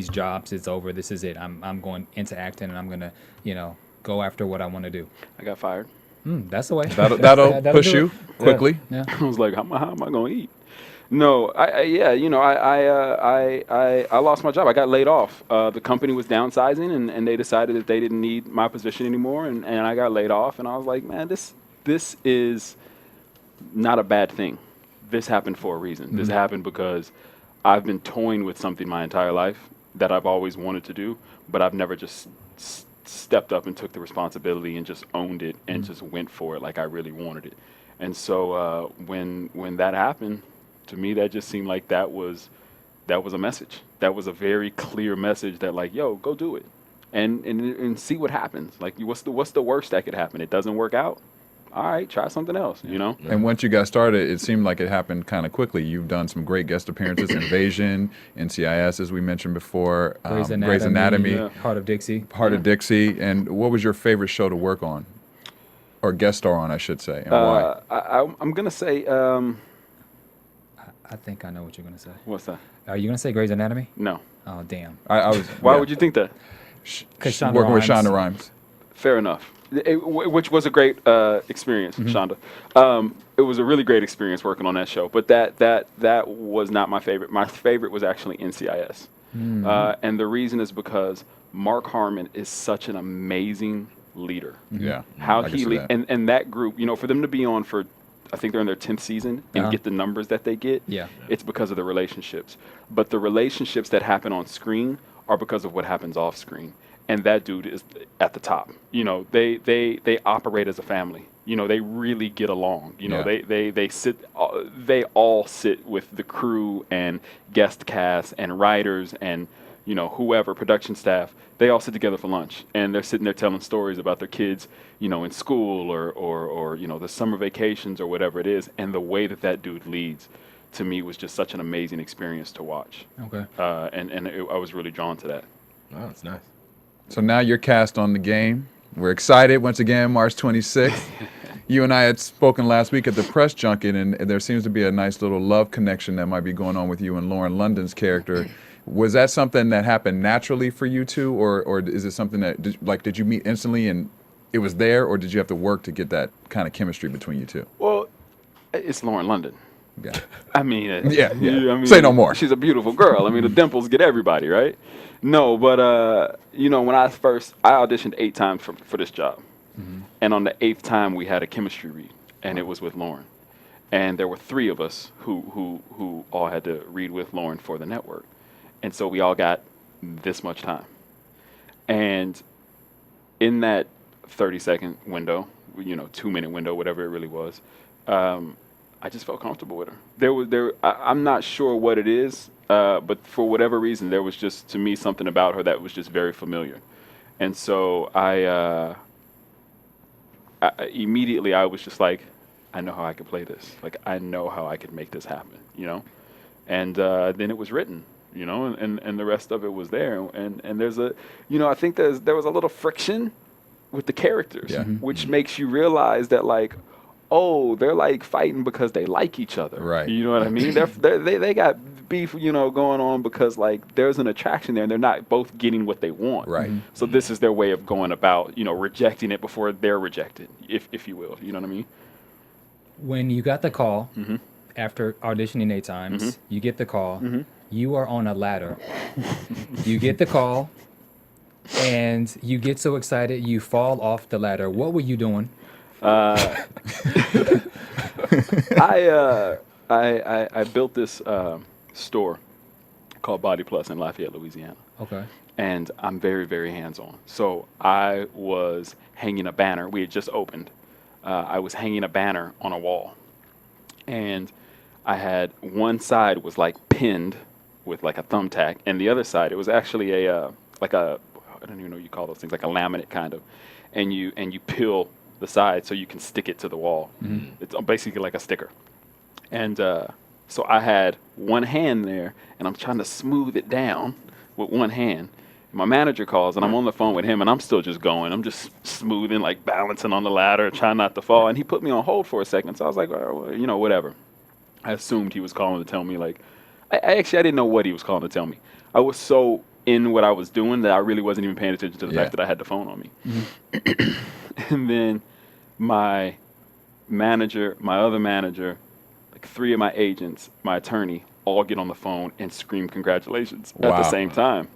jobs, it's over. This is it. I'm going into acting, and I'm gonna go after what I want to do.
I got fired.
That's the way.
That'll push you quickly.
Yeah.
I was like, how am I going to eat? No, I lost my job. I got laid off. The company was downsizing, and they decided that they didn't need my position anymore, and I got laid off. And I was like, man, this is not a bad thing. This happened for a reason. This happened because I've been toying with something my entire life that I've always wanted to do, but I've never just stepped up and took the responsibility and just owned it and just went for it like I really wanted it. And so when that happened, to me that just seemed like that was a message. That was a very clear message that yo, go do it and see what happens. What's the worst that could happen? It doesn't work out. All right, try something else,
And once you got started, it seemed like it happened kind of quickly. You've done some great guest appearances, Invasion, NCIS, as we mentioned before, Grey's Anatomy,
Heart of Dixie.
Heart of Dixie. And what was your favorite show to work on? Or guest star on, I should say, and why?
I'm going to say...
I think I know what you're going to say.
What's that?
Are you going to say Grey's Anatomy?
No.
Oh, damn.
I was.
Why would you think that?
Because
working with Shonda Rhimes.
Fair enough. Which was a great experience, Shonda. It was a really great experience working on that show. But that was not my favorite. My favorite was actually NCIS. And the reason is because Mark Harmon is such an amazing leader.
Yeah.
How
I can
he
see that.
and that group, for them to be on for, I think they're in their 10th season and get the numbers that they get.
Yeah.
It's because of the relationships. But the relationships that happen on screen are because of what happens off screen. And that dude is at the top. They operate as a family. They really get along.
Yeah.
They all sit with the crew and guest cast and writers and whoever, production staff. They all sit together for lunch, and they're sitting there telling stories about their kids, in school or the summer vacations or whatever it is. And the way that dude leads, to me, was just such an amazing experience to watch.
Okay.
I was really drawn to that.
Oh, that's nice.
So now you're cast on the game. We're excited once again, March 26th. You and I had spoken last week at the press junket, and there seems to be a nice little love connection that might be going on with you and Lauren London's character. Was that something that happened naturally for you two, or is it something that, did you meet instantly and it was there, or did you have to work to get that kind of chemistry between you two?
Well, it's Lauren London.
Yeah.
I mean,
Yeah.
I mean,
Say no more.
She's a beautiful girl. I mean, the dimples get everybody, right? No, but when I auditioned 8 times for this job, and on the 8th time we had a chemistry read, and it was with Lauren, and there were 3 of us who all had to read with Lauren for the network, and so we all got this much time, and in that 30-second window, 2-minute window, whatever it really was. I just felt comfortable with her. I'm not sure what it is, but for whatever reason, there was just, to me, something about her that was just very familiar. And so I immediately was just like, I know how I could play this. Like, I know how I could make this happen, And then it was written, and the rest of it was there. And there's I think there was a little friction with the characters, which makes you realize that, like, oh, they're like fighting because they like each other.
Right.
You know what I mean? They got beef, going on because, like, there's an attraction there and they're not both getting what they want.
Right.
So this is their way of going about, rejecting it before they're rejected, if you will. You know what I mean?
When you got the call after auditioning 8 times, you get the call. You are on a ladder. You get the call, and you get so excited you fall off the ladder. What were you doing?
I built this store called Body Plus in Lafayette, Louisiana.
Okay.
And I'm very, very hands-on. So I was hanging a banner. We had just opened. I was hanging a banner on a wall. And I had one side was like pinned with like a thumbtack, and the other side, it was actually I don't even know what you call those things, like a laminate kind of. And you peel the side so you can stick it to the wall. It's basically like a sticker. And so I had one hand there, and I'm trying to smooth it down with one hand. My manager calls, and I'm on the phone with him, and I'm still just going. I'm just smoothing, like balancing on the ladder, trying not to fall. And he put me on hold for a second, so I was like, well, whatever. I assumed he was calling to tell me, like, I didn't know what he was calling to tell me. I was so in what I was doing that I really wasn't even paying attention to the fact that I had the phone on me. And then my manager, my other manager, like 3 of my agents, my attorney, all get on the phone and scream congratulations at the same time.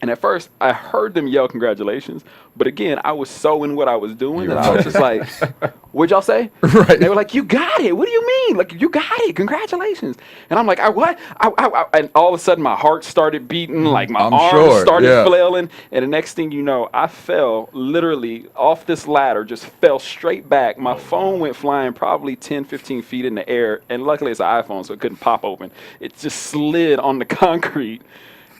And at first, I heard them yell congratulations, but again, I was so in what I was doing that I was just like, what'd y'all say?
Right.
And they were like, you got it. What do you mean? Like, you got it. Congratulations. And I'm like, what? And all of a sudden, my heart started beating, like my arms started flailing. And the next thing you know, I fell literally off this ladder, just fell straight back. My phone went flying probably 10, 15 feet in the air. And luckily, it's an iPhone, so it couldn't pop open. It just slid on the concrete.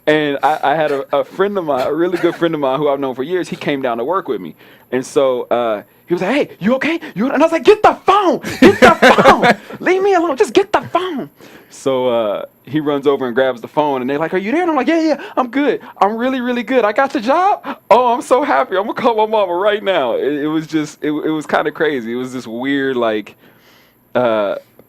And I had a friend of mine, a really good friend of mine who I've known for years. He came down to work with me. And so he was like, hey, you okay? And I was like, get the phone. Get the phone. Leave me alone. Just get the phone. So he runs over and grabs the phone. And they're like, are you there? And I'm like, yeah, I'm good. I'm really, really good. I got the job. Oh, I'm so happy. I'm going to call my mama right now. It was just, it was kind of crazy. It was this weird, like,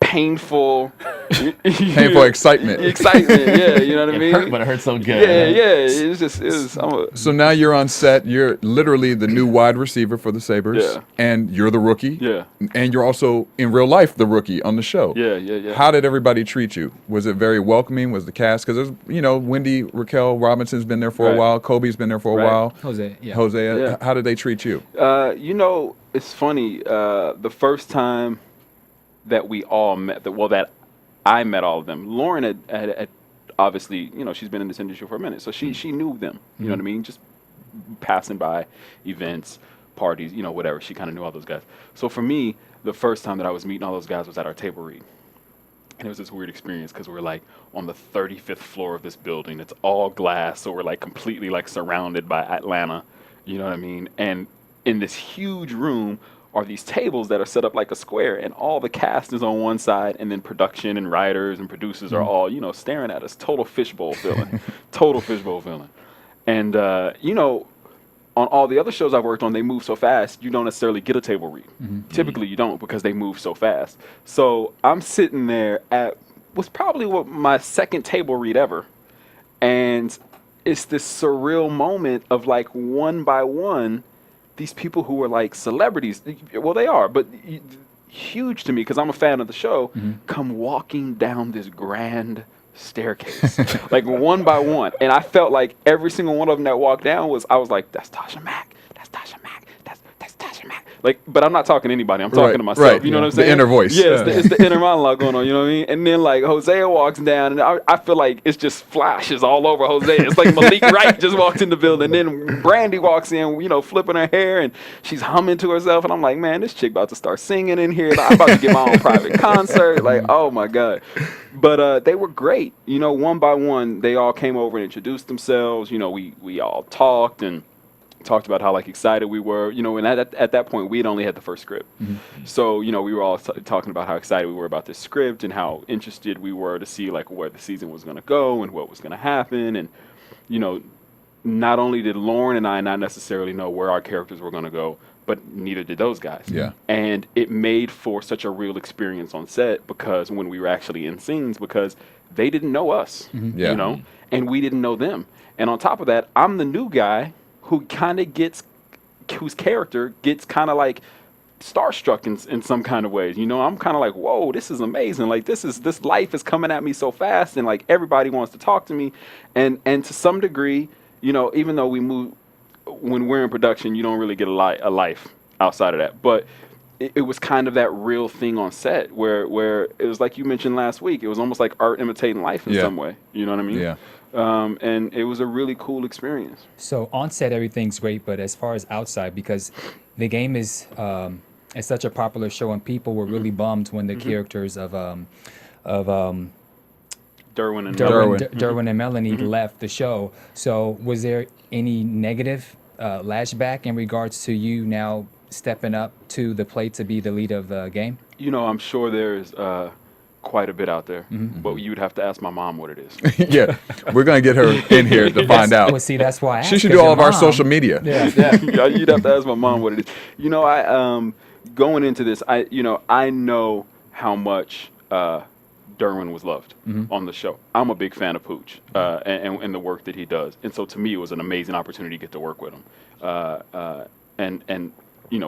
painful.
Painful excitement.
Yeah, you know what I mean?
Hurt, but it hurt so good.
Yeah. It was.
So now you're on set. You're literally the new wide receiver for the Sabres.
Yeah.
And you're the rookie.
Yeah.
And you're also, in real life, the rookie on the show.
Yeah.
How did everybody treat you? Was it very welcoming? Was the cast? Because there's, Wendy, Raquel Robinson's been there for a
Right.
while. Kobe's been there for a
Right.
while.
Jose, yeah.
Jose,
Yeah.
how did they treat you?
It's funny. The first time that we all met, that I met all of them, Lauren had obviously, she's been in this industry for a minute, so she knew them. You know what I mean? Just passing by events, parties, whatever. She kind of knew all those guys. So for me, the first time that I was meeting all those guys was at our table read. And it was this weird experience because we're like on the 35th floor of this building. It's all glass, so we're like completely like surrounded by Atlanta. You know what I mean? And in this huge room are these tables that are set up like a square, and all the cast is on one side, and then production and writers and producers are all, staring at us. Total fishbowl feeling. Total fishbowl feeling. And, on all the other shows I worked on, they move so fast, you don't necessarily get a table read. Typically, you don't because they move so fast. So I'm sitting there at what's probably my second table read ever. And it's this surreal moment of like one by one, these people who are like celebrities, well, they are, but huge to me because I'm a fan of the show, come walking down this grand staircase, like one by one. And I felt like every single one of them that walked down I was like, that's Tasha Mack, that's Tasha Mack, that's Tasha Mack. Like, but I'm not talking to anybody. I'm talking to myself. You know what I'm saying?
The inner voice.
Yeah, it's the inner monologue going on. You know what I mean? And then like Hosea walks down, and I feel like it's just flashes all over Hosea. It's like Malik Wright just walked in the building. And then Brandy walks in, flipping her hair, and she's humming to herself. And I'm like, man, this chick about to start singing in here. I'm about to get my own private concert. Like, oh my god. But they were great. One by one, they all came over and introduced themselves. We all talked and talked about how like excited we were, and at that point we had only had the first script. So, we were all talking about how excited we were about this script and how interested we were to see like where the season was going to go and what was going to happen. And, not only did Lauren and I not necessarily know where our characters were going to go, but neither did those guys.
Yeah.
And it made for such a real experience on set because when we were actually in scenes, because they didn't know us, and we didn't know them. And on top of that, I'm the new guy whose character gets kind of like starstruck in some kind of ways. I'm kind of like, whoa, this is amazing. Like this life is coming at me so fast, and like everybody wants to talk to me. And to some degree, even though when we're in production, you don't really get a life outside of that. But it was kind of that real thing on set where it was like you mentioned last week. It was almost like art imitating life in some way. You know what I mean?
Yeah.
And it was a really cool experience.
So on set, everything's great, but as far as outside, because the game is it's such a popular show, and people were really bummed when the characters of
Derwin
and Melanie left the show. So was there any negative lashback in regards to you now stepping up to the plate to be the lead of the game?
I'm sure there's quite a bit out there, but you'd have to ask my mom what it is.
Yeah, we're going to get her in here to find out.
Well, see, that's why I
She
asked,
should
'cause
do all
your
of our
mom-
social media.
Yeah, you'd have to ask my mom what it is. I going into this, I know how much Derwin was loved on the show. I'm a big fan of Pooch and the work that he does, and so to me, it was an amazing opportunity to get to work with him. And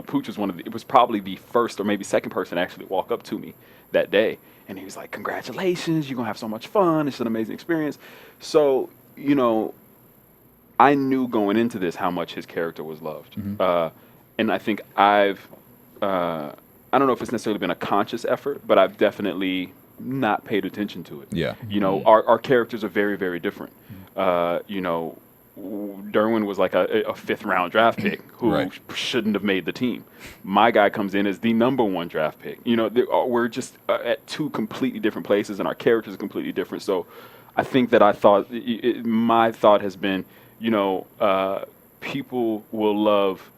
Pooch was it was probably the first or maybe second person to actually walk up to me that day. And he was like, congratulations, you're going to have so much fun. It's an amazing experience. So, I knew going into this how much his character was loved. And I think I don't know if it's necessarily been a conscious effort, but I've definitely not paid attention to it.
Yeah.
Our characters are very, very different. Derwin was like a fifth-round draft pick who shouldn't have made the team. My guy comes in as the #1 draft pick. We're just at two completely different places, and our characters are completely different. So I think that my thought has been, people will love,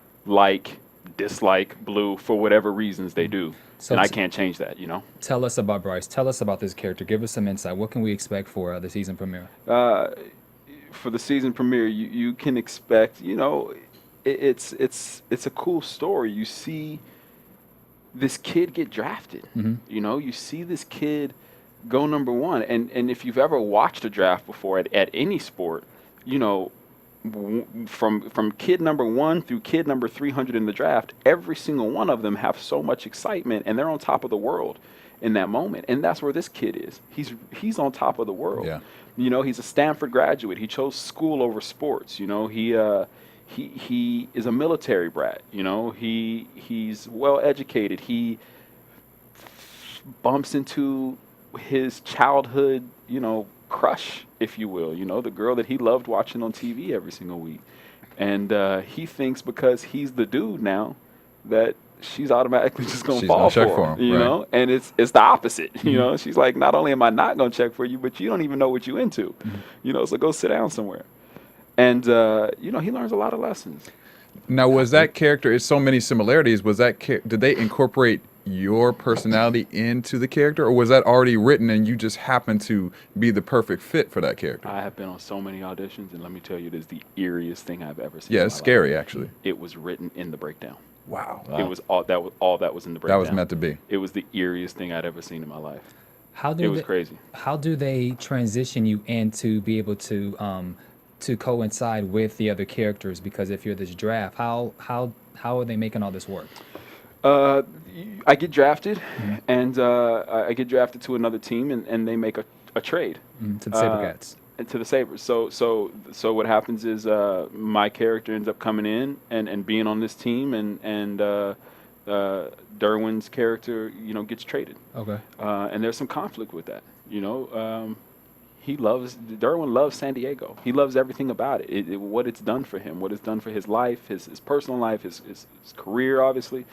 dislike Blue for whatever reasons they do.
So
and I can't change that,
Tell us about Bryce. Tell us about this character. Give us some insight. What can we expect for the season premiere?
For the season premiere, you can expect, it's a cool story. You see this kid get drafted. You know, you see this kid go number one, and if you've ever watched a draft before at any sport, you know, from kid number 1 through kid number 300 in the draft, every single one of them have so much excitement, and they're on top of the world in that moment. And that's where this kid is. He's on top of the world.
Yeah.
You know, he's a Stanford graduate. He chose school over sports. You know, he is a military brat. You know, he's well educated. He bumps into his childhood, you know, crush, if you will, you know, the girl that he loved watching on TV every single week. And he thinks because he's the dude now that she's automatically just going to fall for him, you
right.
know? And it's the opposite, you know? She's like, not only am I not going to check for you, but you don't even know what you're into, you know? So go sit down somewhere. And, you know, he learns a lot of lessons.
Now, was that character, it's so many similarities, was that, did they incorporate your personality into the character, or was that already written and you just happened to be the perfect fit for that character?
I have been on so many auditions, and let me tell you, it is the eeriest thing I've ever seen.
Yeah,
in
it's
my
scary,
life.
actually.
It was written in the breakdown.
Wow.
It was all that was in the breakdown.
That was meant to be.
It was the eeriest thing I'd ever seen in my life.
How do
It was
they,
crazy.
How do they transition you in to be able to coincide with the other characters? Because if you're this draft, how are they making all this work?
I get drafted, and I get drafted to another team, and they make a trade.
To the Sabercats.
And to the Sabres. So what happens is my character ends up coming in and being on this team, and Derwin's character, you know, gets traded.
Okay.
And there's some conflict with that. You know, Derwin loves San Diego. He loves everything about it. What it's done for him, what it's done for his life, his personal life, his career, obviously.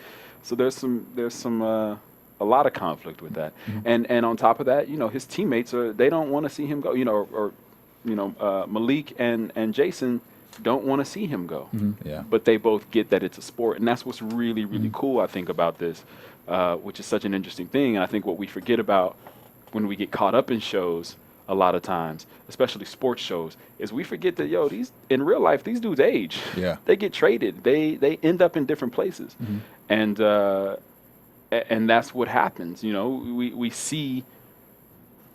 So there's a lot of conflict with that. And on top of that, you know, his teammates they don't want to see him go. You know, or Malik and Jason don't want to see him go.
Yeah.
But they both get that it's a sport, and that's what's really, really cool, I think, about this, which is such an interesting thing. And I think what we forget about when we get caught up in shows a lot of times, especially sports shows, is we forget that, in real life, these dudes age.
Yeah.
They get traded. They end up in different places. And that's what happens. You know, we see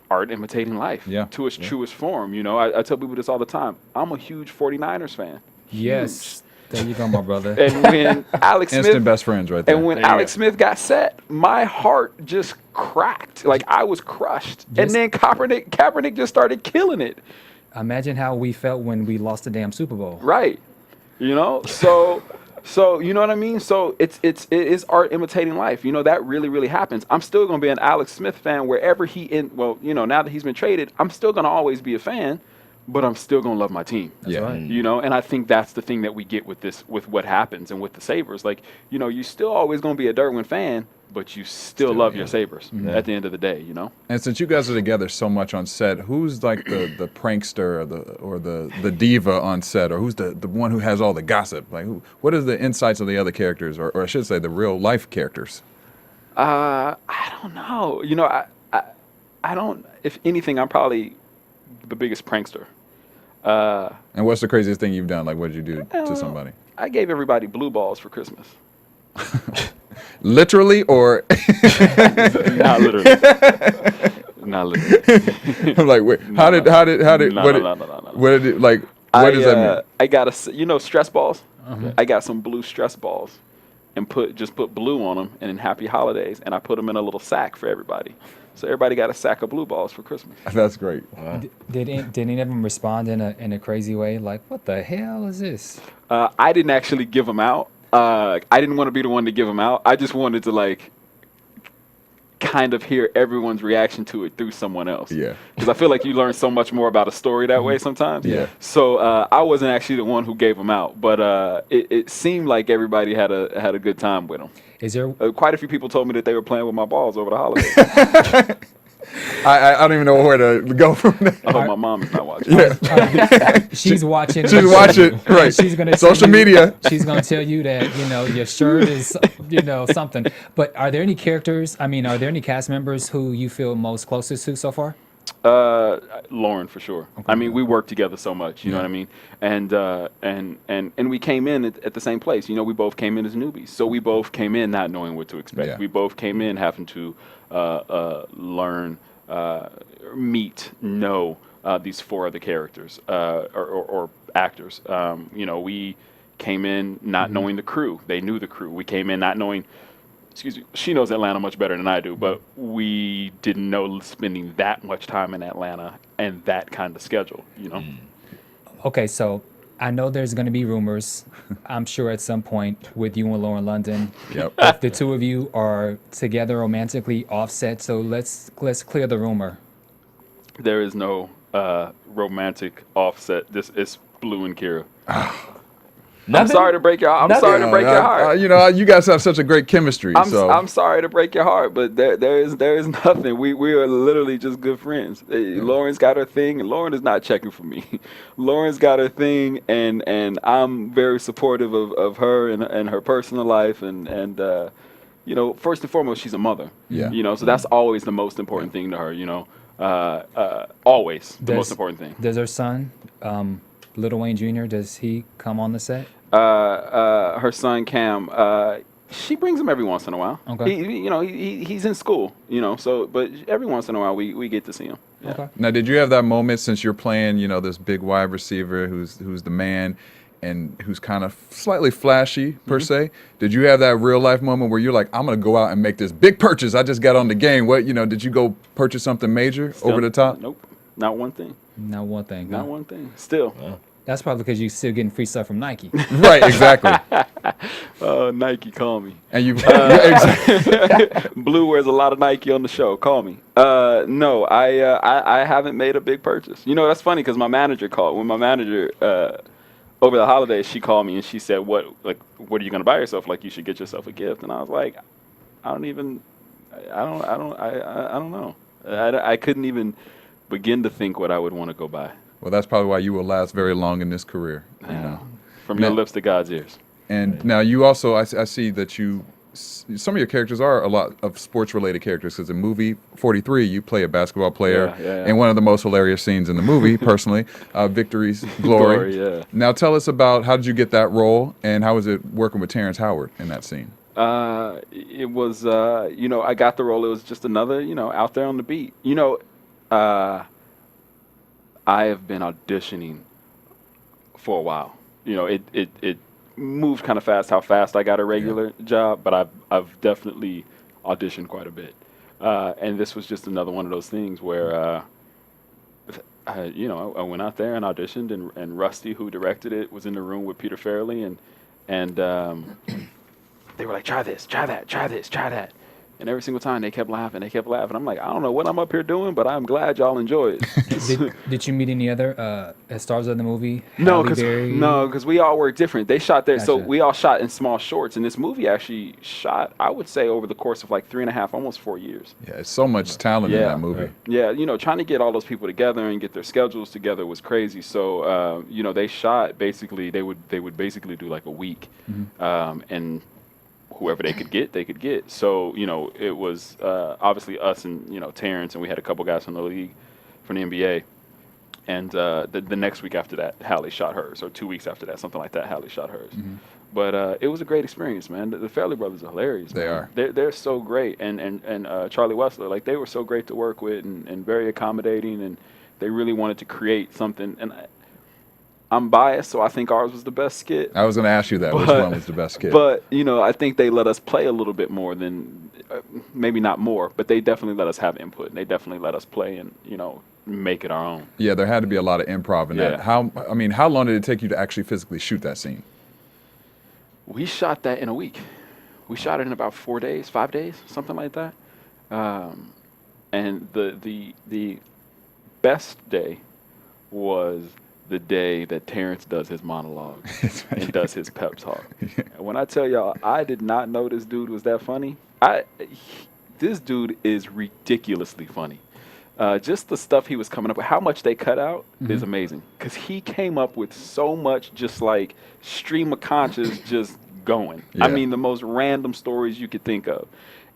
art imitating life to its truest form. You know, I tell people this all the time. I'm a huge 49ers fan.
Yes. There you go, my brother.
And when Alex Smith,
Instant best friends right there.
and when Alex Smith got set, my heart just cracked. Like, I was crushed.
Yes.
And then Kaepernick just started killing it.
Imagine how we felt when we lost the damn Super Bowl.
Right. You know, so you know what I mean? So it is art imitating life. You know, that really, really happens. I'm still going to be an Alex Smith fan wherever now that he's been traded, I'm still going to always be a fan, but I'm still going to love my team.
Yeah.
Right.
You know, and I think that's the thing that we get with what happens and with the Sabres. Like, you know, you're still always going to be a Derwin fan, but you still love your Sabres at the end of the day, you know?
And since you guys are together so much on set, who's like the prankster or the diva on set, or who's the one who has all the gossip? Like, what are the insights of the other characters, or I should say the real life characters?
I don't know. You know, I don't. If anything, I'm probably the biggest prankster.
And what's the craziest thing you've done? Like, what did you do to somebody?
I gave everybody blue balls for Christmas.
Literally, or
Not literally. Not literally.
I'm like, wait, how did
No,
what did it like? What does that mean?
I got stress balls. I got some blue stress balls, and put blue on them, and in Happy Holidays, and I put them in a little sack for everybody. So everybody got a sack of blue balls for Christmas.
That's great.
Did any of them respond in a crazy way? Like, what the hell is this?
I didn't actually give them out. I didn't want to be the one to give them out. I just wanted to, like, kind of hear everyone's reaction to it through someone else.
Yeah.
Because I feel like you learn so much more about a story that way sometimes.
Yeah.
So I wasn't actually the one who gave them out, but it seemed like everybody had a good time with them.
Is there
Quite a few people told me that they were playing with my balls over the holidays.
I don't even know where to go from there.
I hope my mom is not watching.
she's watching?
She's watching, right?
She's gonna
Social
tell you-
media.
She's gonna tell you that your shirt is something. But are there any characters? I mean, are there any cast members who you feel most closest to so far?
Lauren for sure. I mean, we worked together so much, you know what I mean? And we came in at the same place. You know, we both came in as newbies. So we both came in not knowing what to expect.
Yeah.
We both came in having to learn, meet, know these 4 other characters or actors. You know, we came in not knowing the crew. They knew the crew. We came in not knowing. Excuse me, she knows Atlanta much better than I do, but we didn't know spending that much time in Atlanta and that kind of schedule, you know?
Okay, so I know there's going to be rumors, I'm sure at some point with you and Lauren London.
Yep.
If the two of you are together romantically, offset, so let's clear the rumor.
There is no romantic offset. This is Blue and Kira. I'm sorry to break your heart. I'm sorry to break your heart.
You know, you guys have such a great chemistry.
I'm sorry to break your heart, but there is nothing. We are literally just good friends. Lauren's got her thing, and Lauren is not checking for me. Lauren's got her thing, and I'm very supportive of her and her personal life, and you know, first and foremost, she's a mother.
Yeah.
You know, so that's always the most important thing to her. You know, always the most important thing.
Does her son, Lil Wayne Jr., does he come on the set?
Her son Cam, she brings him every once in a while.
Okay.
He's in school, you know. So, but every once in a while we get to see him. Yeah.
Okay.
Now, did you have that moment since you're playing, you know, this big wide receiver who's the man and who's kind of slightly flashy per se? Did you have that real life moment where you're like, I'm gonna go out and make this big purchase? I just got on the game. What, you know, did you go purchase something major over the top?
Nope, not one thing.
Not one thing.
Not
huh?
one thing. Still.
That's probably because you're still getting free stuff from Nike.
Right, exactly.
Nike, call me.
And you, exactly.
Blue wears a lot of Nike on the show. Call me. No, I haven't made a big purchase. You know, that's funny because my manager called. When my manager over the holidays, she called me and she said, "What are you gonna buy yourself? Like, you should get yourself a gift." And I was like, I don't know. I couldn't even begin to think what I would want to go buy.
Well, that's probably why you will last very long in this career. You know.
From your lips to God's ears.
And now you also, I see that some of your characters are a lot of sports-related characters. Because in movie 43, you play a basketball player in one of the most hilarious scenes in the movie, personally, Victory's Glory.
Yeah.
Now tell us about how did you get that role, and how was it working with Terrence Howard in that scene?
It was, you know, I got the role. It was just another, you know, out there on the beat. You know, I have been auditioning for a while. You know, it moved kind of fast how fast I got a regular job, but I've definitely auditioned quite a bit. And this was just another one of those things where, you know, I went out there and auditioned, and Rusty, who directed it, was in the room with Peter Farrelly, and they were like, try this, try that, try this, try that. And every single time they kept laughing. I'm like, I don't know what I'm up here doing, but I'm glad y'all enjoy it.
Did you meet any other stars of the movie?
No,
Halle Berry?
because we all work different. They shot there, so
Gotcha.
we all shot in small shorts. And this movie actually shot, I would say, over the course of like 3.5, almost 4 years.
Yeah, it's so much talent in
Yeah.
that movie.
Yeah, you know, trying to get all those people together and get their schedules together was crazy. So, you know, they shot basically, they would basically do like a week, and whoever they could get. So, you know, it was obviously us and, you know, Terrence, and we had a couple guys from the league, from the NBA. And the next week after that, Halle shot hers, or 2 weeks after that, something like that, Halle shot hers. But it was a great experience, man. The Farrelly brothers are hilarious.
They
man.
are.
They're so great. And Charlie Wessler, like, they were so great to work with and very accommodating, and they really wanted to create something. And I'm biased, so I think ours was the best skit.
I was going to ask you that. Which one was the best skit?
But, you know, I think they let us play a little bit more than, maybe not more, but they definitely let us have input. And they definitely let us play and, you know, make it our own.
Yeah, there had to be a lot of improv in that.
Yeah.
How long did it take you to actually physically shoot that scene?
We shot that in a week. We shot it in about 4 days, 5 days, something like that. And the best day was the day that Terrence does his monologue and does his pep talk. And when I tell y'all, I did not know this dude was that funny. This dude is ridiculously funny. Just the stuff he was coming up with, how much they cut out is amazing. Because he came up with so much just like stream of conscious just going.
Yeah.
I mean, the most random stories you could think of.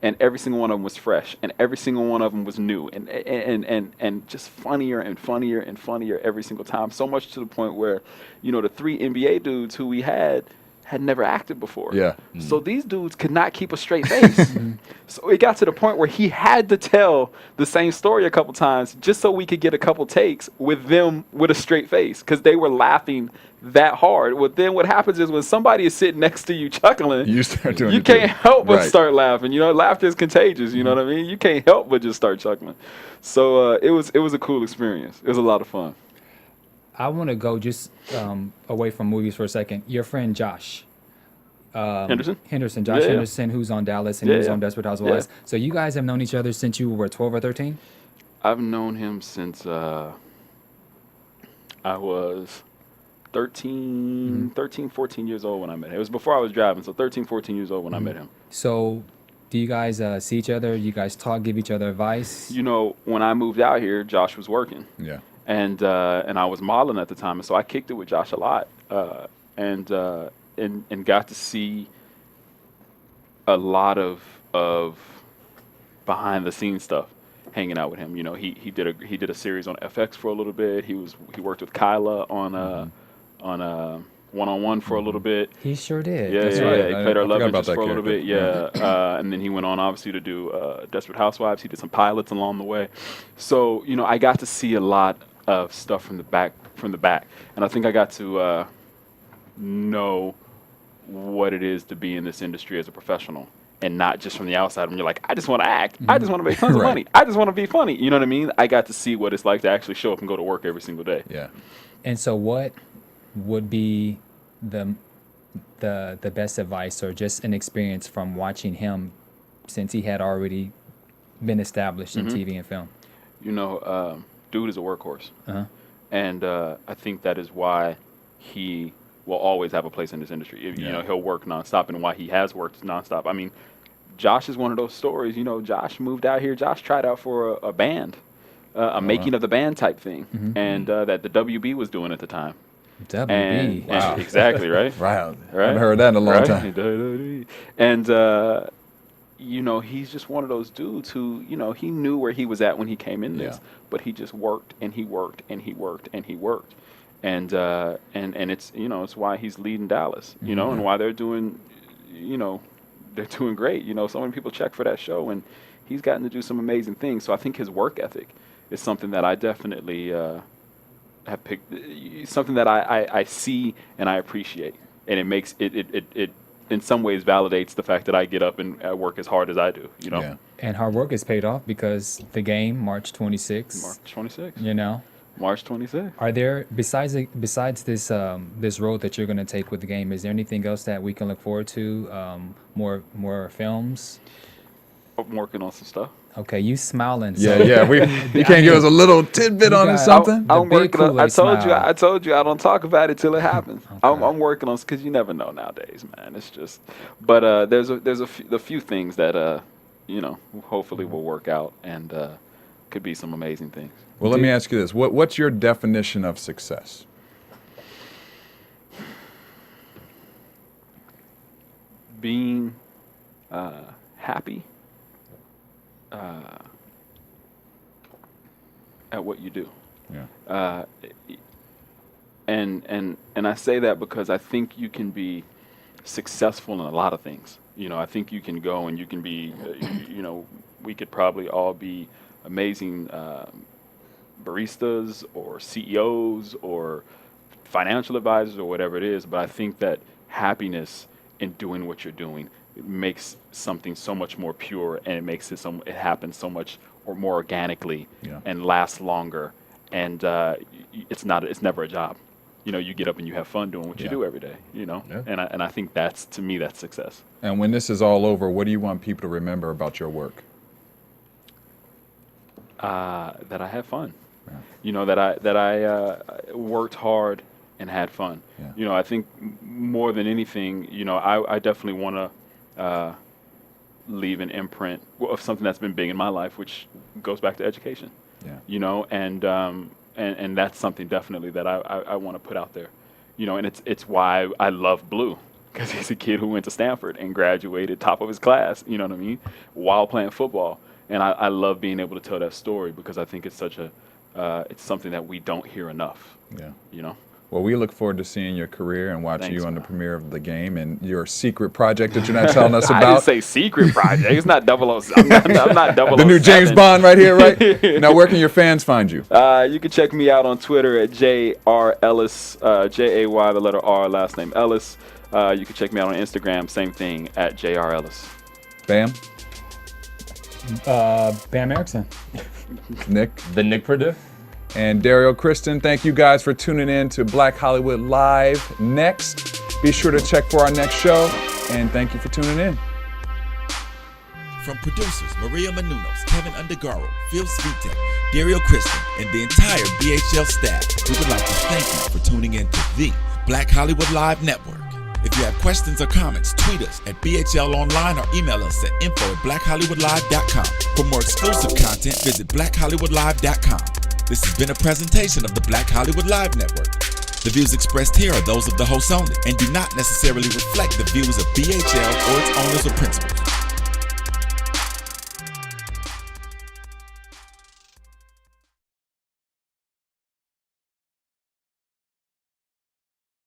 and every single one of them was fresh, and every single one of them was new, and just funnier and funnier and funnier every single time. So much to the point where, the 3 NBA dudes who we had never acted before.
Yeah.
So these dudes could not keep a straight face. So it got to the point where he had to tell the same story a couple times just so we could get a couple takes with them with a straight face, because they were laughing that hard. Well, then what happens is when somebody is sitting next to you chuckling,
You start doing
you
it too.
can't help but
Right.
start laughing. Laughter is contagious. You know what I mean? You can't help but just start chuckling. So it was a cool experience. It was a lot of fun.
I want to go just away from movies for a second. Your friend Josh.
Henderson?
Josh
Yeah.
Henderson, who's on Dallas and he was
Yeah.
on Desperate Housewives. So you guys have known each other since you were 12 or 13?
I've known him since I was 13, 14 years old when I met him. It was before I was driving, so 13, 14 years old when I met him.
So do you guys see each other? You guys talk, give each other advice?
When I moved out here, Josh was working.
Yeah.
And I was modeling at the time, and so I kicked it with Josh a lot, and got to see a lot of behind the scenes stuff, hanging out with him. He did a series on FX for a little bit. He worked with Kyla on One-on-One for a little bit.
He sure did.
Yeah,
That's
yeah,
right.
yeah. He
I
played our love
forgot about
interest
that
for a little bit.
character.
Yeah, and then he went on obviously to do Desperate Housewives. He did some pilots along the way. So I got to see a lot of stuff from the back, and I think I got to know what it is to be in this industry as a professional, and not just from the outside when you're like, I just want to act, I just want to make tons of
Right.
money, I just want to be funny. You know what I mean? I got to see what it's like to actually show up and go to work every single day.
Yeah.
And so what would be the best advice or just an experience from watching him since he had already been established in TV and film?
Dude is a workhorse.
Uh-huh.
And I think that is why he will always have a place in this industry. He'll work nonstop, and why he has worked nonstop. I mean, Josh is one of those stories. Josh moved out here. Josh tried out for a band, making of the band type thing, and that the WB was doing at the time.
WB.
And,
Wow.
and exactly, right?
Right. I
Right?
haven't heard that in a long
Right?
time.
And he's just one of those dudes who, he knew where he was at when he came in this,
Yeah.
but he just worked and he worked and he worked and he worked. And it's, it's why he's leading Dallas, and why they're doing, they're doing great. So many people check for that show, and he's gotten to do some amazing things. So I think his work ethic is something that I definitely have picked, something that I see and I appreciate. And it makes it in some ways validates the fact that I get up and work as hard as I do,
Yeah.
And hard work is paid off because the game, March 26th,
March 26th. March 26th.
Are there, besides this this road that you're going to take with the game, is there anything else that we can look forward to? More films?
I'm working on some stuff.
Okay, you smiling.
Yeah,
so
yeah. You can't give us a little tidbit on it,
got-
something?
The
I'm
big
working on. I
Kool-Aid
told you I don't talk about it till it happens.
Okay.
I'm working on, because you never know nowadays, man. It's just, but there's a few things that hopefully will work out, and could be some amazing things.
Well, let me ask you this. What's your definition of success?
Being happy at what you do.
Yeah.
And I say that because I think you can be successful in a lot of things. I think you can go and you can be, we could probably all be amazing baristas or CEOs or financial advisors or whatever it is. But I think that happiness in doing what you're doing, it makes something so much more pure, and it makes it happen so much or more organically,
Yeah.
and lasts longer. And it's never a job. You get up and you have fun doing what you
Yeah.
do every day.
Yeah.
And I think to me that's success.
And when this is all over, what do you want people to remember about your work?
That I had fun. That I worked hard and had fun.
Yeah.
I think more than anything, I definitely want to leave an imprint of something that's been big in my life, which goes back to education.
Yeah.
And that's something definitely that I want to put out there. And it's why I love Blue, because he's a kid who went to Stanford and graduated top of his class, you know what I mean, while playing football. And I love being able to tell that story because I think it's such a it's something that we don't hear enough.
Yeah.
You know.
Well, we look forward to seeing your career and watching
Thanks,
you on the
man.
premiere of the game and your secret project that you're not telling us
I
about.
didn't say secret project. It's not 007. I'm not 007.
The new James Bond right here, right? Now, where can your fans find you?
You can check me out on Twitter at JR Ellis, J-A-Y, the letter R, last name Ellis. You can check me out on Instagram, same thing, at JR Ellis.
Bam?
Bam Erickson.
Nick?
The Nick Purdue.
And Dario Kristen, thank you guys for tuning in to Black Hollywood Live. Next, be sure to check for our next show, and thank you for tuning in.
From producers Maria Menounos, Kevin Undergaro, Phil Svitek, Dario Kristen, and the entire BHL staff, we would like to thank you for tuning in to the Black Hollywood Live Network. If you have questions or comments, tweet us at BHL Online or email us at info@blackhollywoodlive.com. For more exclusive content, visit blackhollywoodlive.com. This has been a presentation of the Black Hollywood Live Network. The views expressed here are those of the host only and do not necessarily reflect the views of BHL or its owners or principals.